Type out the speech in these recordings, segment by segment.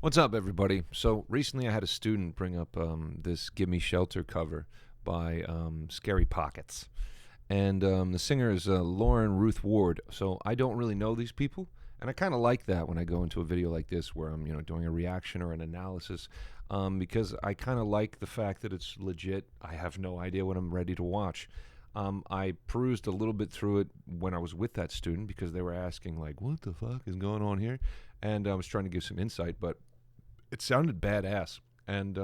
What's up, everybody? So recently I had a student bring up this Gimme Shelter cover by Scary Pockets. And the singer is Lauren Ruth Ward. So I don't really know these people. And I kind of like that when I go into a video like this where I'm doing a reaction or an analysis because I kind of like the fact that it's legit. I have no idea what I'm ready to watch. I perused a little bit through it when I was with that student because they were asking, like, what the fuck is going on here? And I was trying to give some insight, but it sounded badass. And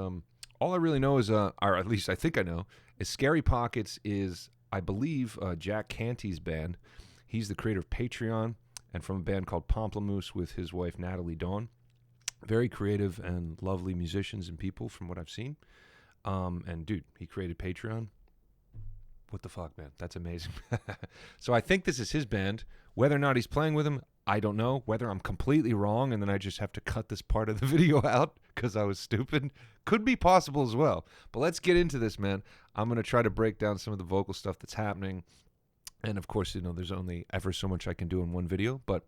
all I really know is, or at least I think I know, is Scary Pockets is, I believe, Jack Canty's band. He's the creator of Patreon and from a band called Pomplamoose with his wife, Natalie Dawn. Very creative and lovely musicians and people from what I've seen. And, dude, he created Patreon. What the fuck, man? That's amazing. So I think this is his band. Whether or not he's playing with him, I don't know. Whether I'm completely wrong and then I just have to cut this part of the video out because I was stupid could be possible as well. But let's get into this, man. I'm going to try to break down some of the vocal stuff that's happening. And, of course, there's only ever so much I can do in one video. But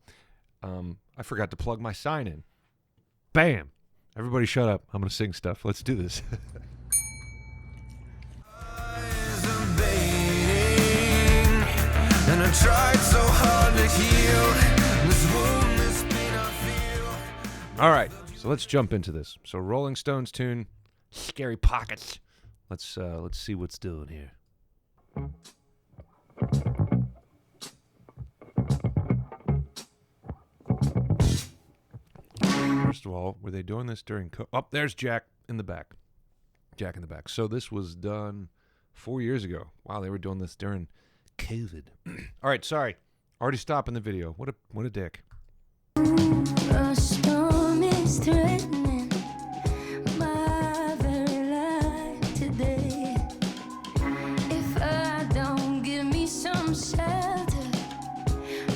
I forgot to plug my sign in. Bam! Everybody shut up. I'm going to sing stuff. Let's do this. And I tried so hard to heal this wound, this pain I feel. All right, so let's jump into this. So Rolling Stones tune, Scary Pockets. Let's see what's doing here. First of all, were they doing this during oh, there's Jack in the back. Jack in the back. So this was done 4 years ago. Wow, they were doing this during COVID. All right, sorry. Already stopping the video. What a dick. A storm is threatening my very life today. If I don't give me some shelter,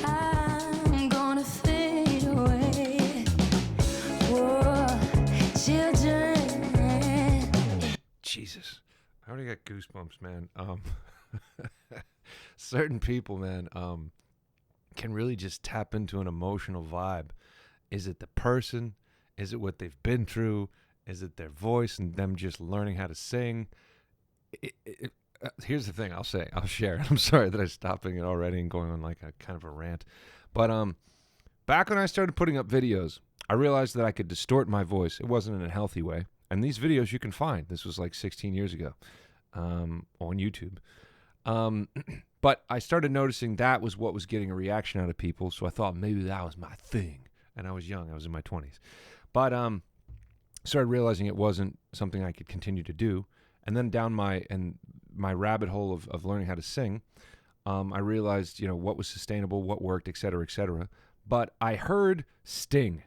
I'm gonna fade away. Whoa, children. Jesus. I already got goosebumps, man. Certain people, man, can really just tap into an emotional vibe. Is it the person? Is it what they've been through? Is it their voice and them just learning how to sing? Here's the thing I'll share. I'm sorry that I'm stopping it already and going on like a kind of a rant. But back when I started putting up videos, I realized that I could distort my voice. It wasn't in a healthy way. And these videos you can find. This was like 16 years ago on YouTube. But I started noticing that was what was getting a reaction out of people, so I thought maybe that was my thing. And I was young. I was in my 20s. But started realizing it wasn't something I could continue to do. And then down my rabbit hole of learning how to sing, I realized, what was sustainable, what worked, et cetera, et cetera. But I heard Sting,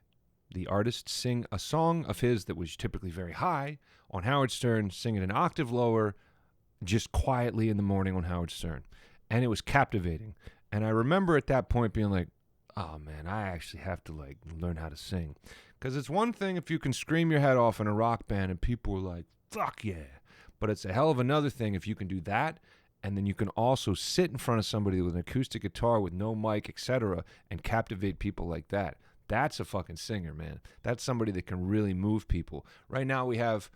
the artist, sing a song of his that was typically very high on Howard Stern, sing it an octave lower, just quietly in the morning on Howard Stern. And it was captivating. And I remember at that point being like, oh, man, I actually have to, learn how to sing. Because it's one thing if you can scream your head off in a rock band and people are like, fuck yeah. But it's a hell of another thing if you can do that, and then you can also sit in front of somebody with an acoustic guitar with no mic, etc., and captivate people like that. That's a fucking singer, man. That's somebody that can really move people. Right now we have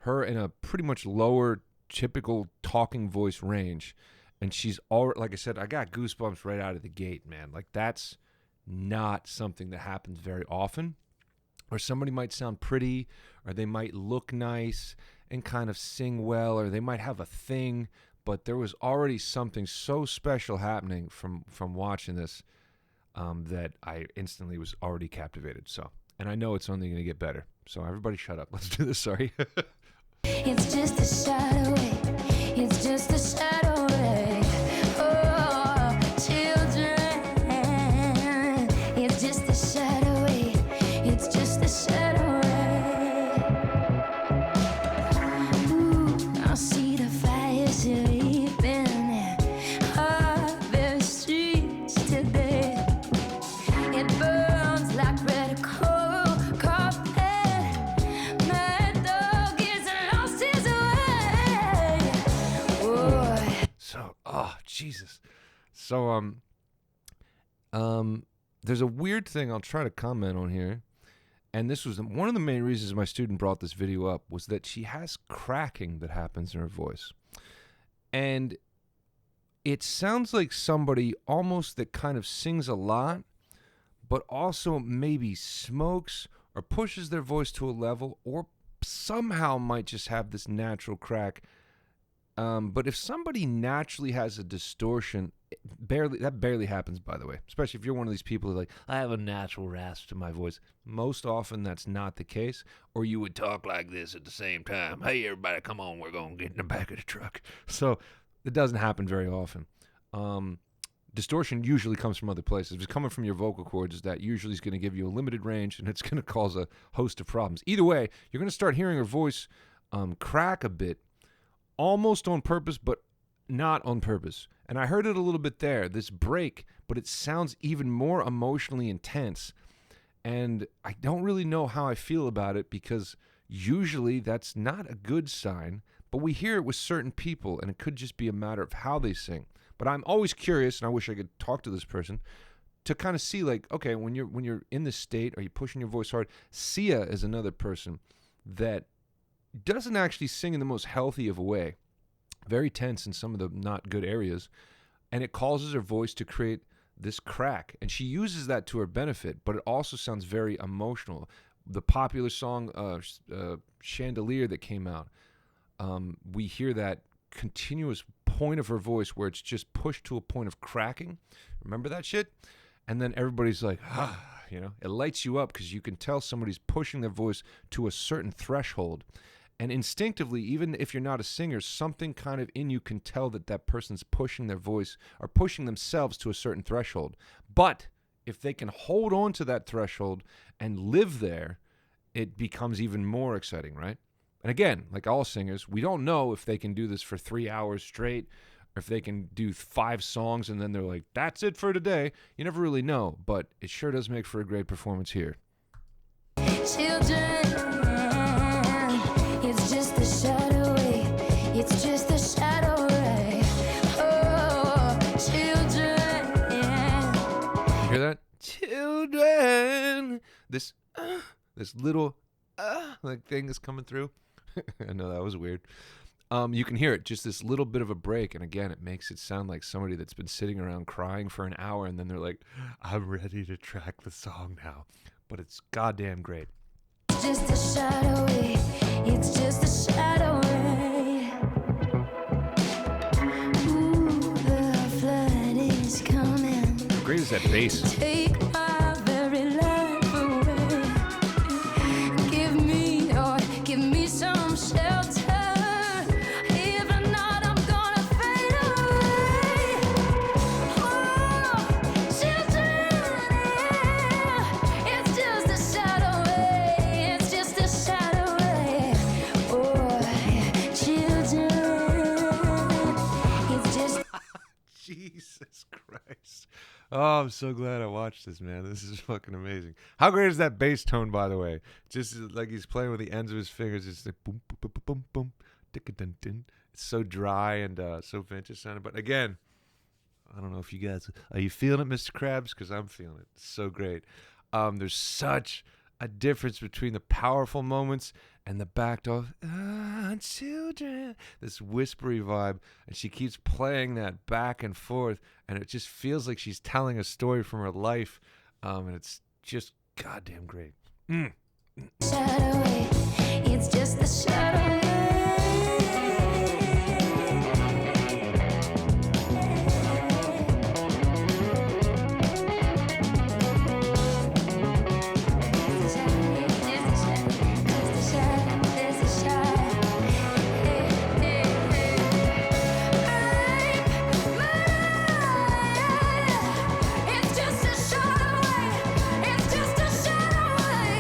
her in a pretty much lower typical talking voice range, and she's all, like I said, I got goosebumps right out of the gate, man. Like, that's not something that happens very often. Or somebody might sound pretty, or they might look nice and kind of sing well, or they might have a thing, but there was already something so special happening from watching this that I instantly was already captivated. So, and I know it's only going to get better. So everybody shut up. Let's do this. Sorry. It's just a shadow away. It's just a shadow away. Oh, children. It's just a shadow away. It's just a shadow away. Ooh, I see the fire sleeping in our very streets today. It burns like red coral carpet. My dog is lost his way. Oh. So, oh, Jesus. So, there's a weird thing I'll try to comment on here. And this was one of the main reasons my student brought this video up, was that she has cracking that happens in her voice. And it sounds like somebody almost that kind of sings a lot, but also maybe smokes or pushes their voice to a level, or somehow might just have this natural crack. But if somebody naturally has a distortion, that barely happens, by the way. Especially if you're one of these people who like, I have a natural rasp to my voice. Most often that's not the case. Or you would talk like this at the same time. Hey, everybody, come on, we're going to get in the back of the truck. So it doesn't happen very often. Distortion usually comes from other places. If it's coming from your vocal cords, that usually is going to give you a limited range, and it's going to cause a host of problems. Either way, you're going to start hearing her voice crack a bit, almost on purpose, but not on purpose. And I heard it a little bit there, this break, but it sounds even more emotionally intense. And I don't really know how I feel about it, because usually that's not a good sign, but we hear it with certain people, and it could just be a matter of how they sing. But I'm always curious, and I wish I could talk to this person, to kind of see, like, okay, when you're in this state, are you pushing your voice hard? Sia is another person that doesn't actually sing in the most healthy of a way. Very tense in some of the not good areas. And it causes her voice to create this crack. And she uses that to her benefit, but it also sounds very emotional. The popular song, Chandelier, that came out, we hear that continuous point of her voice where it's just pushed to a point of cracking. Remember that shit? And then everybody's like, it lights you up, because you can tell somebody's pushing their voice to a certain threshold. And instinctively, even if you're not a singer, something kind of in you can tell that that person's pushing their voice or pushing themselves to a certain threshold. But if they can hold on to that threshold and live there, it becomes even more exciting, right? And again, like all singers, we don't know if they can do this for 3 hours straight, or if they can do 5 songs and then they're like, that's it for today. You never really know, but it sure does make for a great performance here. Children, it's just a shadow away. It's just a shadow away. Oh, children. Hear that? Children. This little like thing is coming through. I know that was weird. You can hear it, just this little bit of a break, and again, it makes it sound like somebody that's been sitting around crying for an hour, and then they're like, I'm ready to track the song now. But it's goddamn great. It's just a shadow away. It's just a shadow away. Ooh, the flood is coming. How great is that bass? Take my very life away. Give me some shelter. If not, I'm gonna fade away. Oh, children, it's just a shadow away. It's just a shadow away. Oh, children, it's just. Jesus Christ. Oh, I'm so glad I watched this, man. This is fucking amazing. How great is that bass tone, by the way? Just like he's playing with the ends of his fingers. It's like boom, boom, boom, boom, boom, dun. It's so dry and so vintage sounding. But again, I don't know if you guys, are you feeling it, Mr. Krabs? Because I'm feeling it. It's so great. There's such a difference between the powerful moments and the backed off, children, this whispery vibe, and she keeps playing that back and forth, and it just feels like she's telling a story from her life, and it's just goddamn great. Shadow away. It's just the shadow away. It's just a shadow away. It's just a shadow away.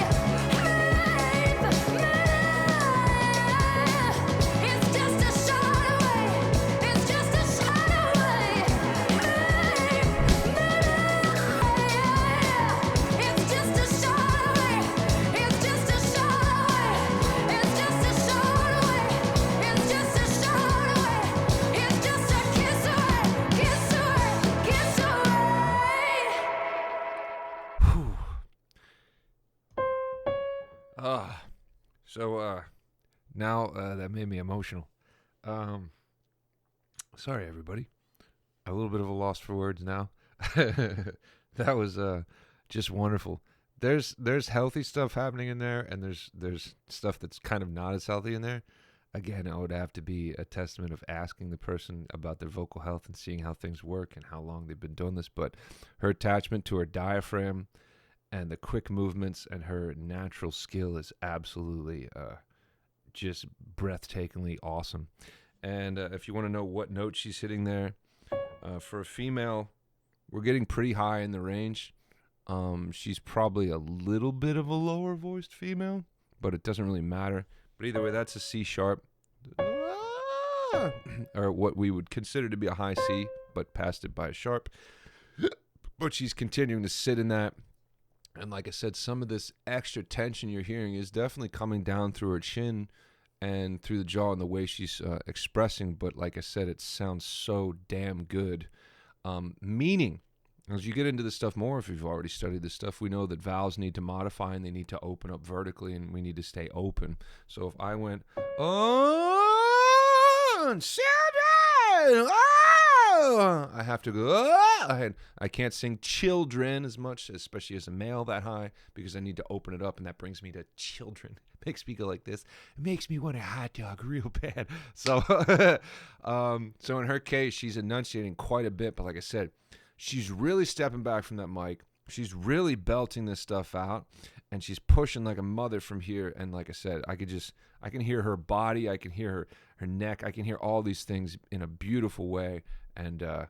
So now that made me emotional. Um, Sorry, everybody. A little bit of a loss for words now. That was just wonderful. There's healthy stuff happening in there, and there's stuff that's kind of not as healthy in there. Again, it would have to be a testament of asking the person about their vocal health and seeing how things work and how long they've been doing this. But her attachment to her diaphragm and the quick movements and her natural skill is absolutely just breathtakingly awesome. And if you want to know what note she's hitting there, for a female, we're getting pretty high in the range. She's probably a little bit of a lower voiced female, but it doesn't really matter. But either way, that's a C sharp, or what we would consider to be a high C, but passed it by a sharp. But she's continuing to sit in that. And like I said, some of this extra tension you're hearing is definitely coming down through her chin and through the jaw and the way she's expressing. But like I said, it sounds so damn good. Meaning, as you get into this stuff more, if you've already studied this stuff, we know that vowels need to modify and they need to open up vertically, and we need to stay open. So if I went, oh, children, oh, I have to go, oh, I can't sing children as much, especially as a male that high, because I need to open it up, and that brings me to children. It makes me go like this. It makes me want a hot dog real bad. So, so in her case, she's enunciating quite a bit, but like I said, she's really stepping back from that mic. She's really belting this stuff out, and she's pushing like a mother from here. And like I said, I can hear her body, I can hear her neck, I can hear all these things in a beautiful way. And it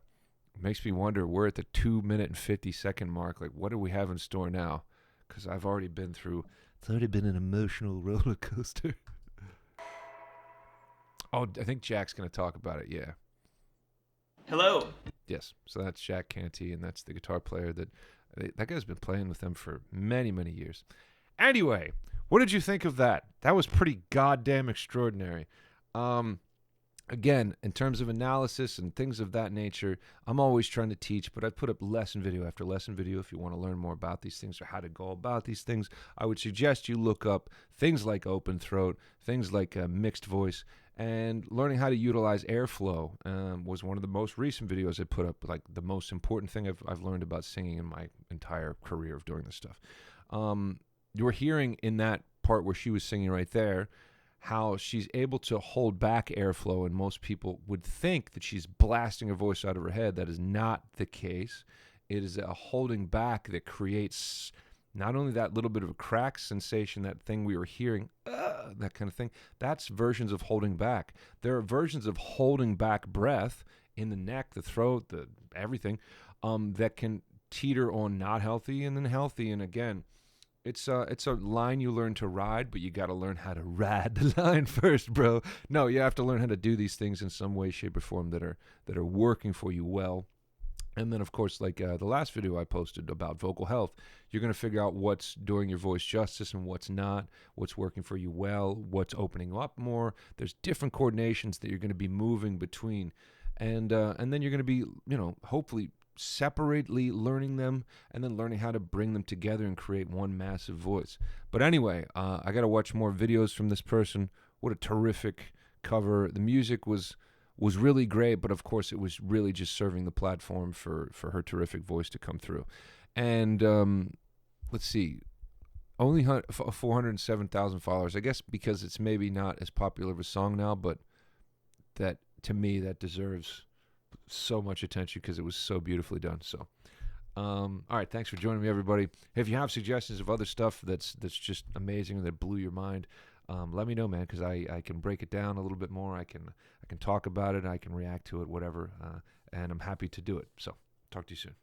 makes me wonder, we're at the 2-minute and 50-second mark. Like, what do we have in store now? Because I've already been through, it's already been an emotional roller coaster. Oh, I think Jack's going to talk about it, yeah. Hello. Yes, so that's Jack Canty, and that's the guitar player that guy's been playing with them for many, many years. Anyway, what did you think of that? That was pretty goddamn extraordinary. Again, in terms of analysis and things of that nature, I'm always trying to teach, but I put up lesson video after lesson video. If you want to learn more about these things or how to go about these things, I would suggest you look up things like open throat, things like mixed voice, and learning how to utilize airflow was one of the most recent videos I put up, like the most important thing I've learned about singing in my entire career of doing this stuff. You were hearing in that part where she was singing right there how she's able to hold back airflow, and most people would think that she's blasting her voice out of her head. That is not the case. It is a holding back that creates not only that little bit of a crack sensation, that thing we were hearing, that kind of thing. That's versions of holding back. There are versions of holding back breath in the neck, the throat, the everything, that can teeter on not healthy and then healthy. And again, it's a line you learn to ride, but you got to learn how to ride the line first, bro. No, you have to learn how to do these things in some way, shape, or form that are working for you well. And then, of course, like the last video I posted about vocal health, you're going to figure out what's doing your voice justice and what's not, what's working for you well, what's opening up more. There's different coordinations that you're going to be moving between. And then you're going to be, hopefully separately learning them and then learning how to bring them together and create one massive voice. But anyway, I got to watch more videos from this person. What a terrific cover. The music was really great, but of course it was really just serving the platform for her terrific voice to come through. And let's see, only 407,000 followers. I guess because it's maybe not as popular of a song now, but that, to me, that deserves so much attention because it was so beautifully done. So, all right, thanks for joining me, everybody. If you have suggestions of other stuff that's just amazing and that blew your mind, let me know, man, because I can break it down a little bit more. I can talk about it. I can react to it, whatever, and I'm happy to do it. So, talk to you soon.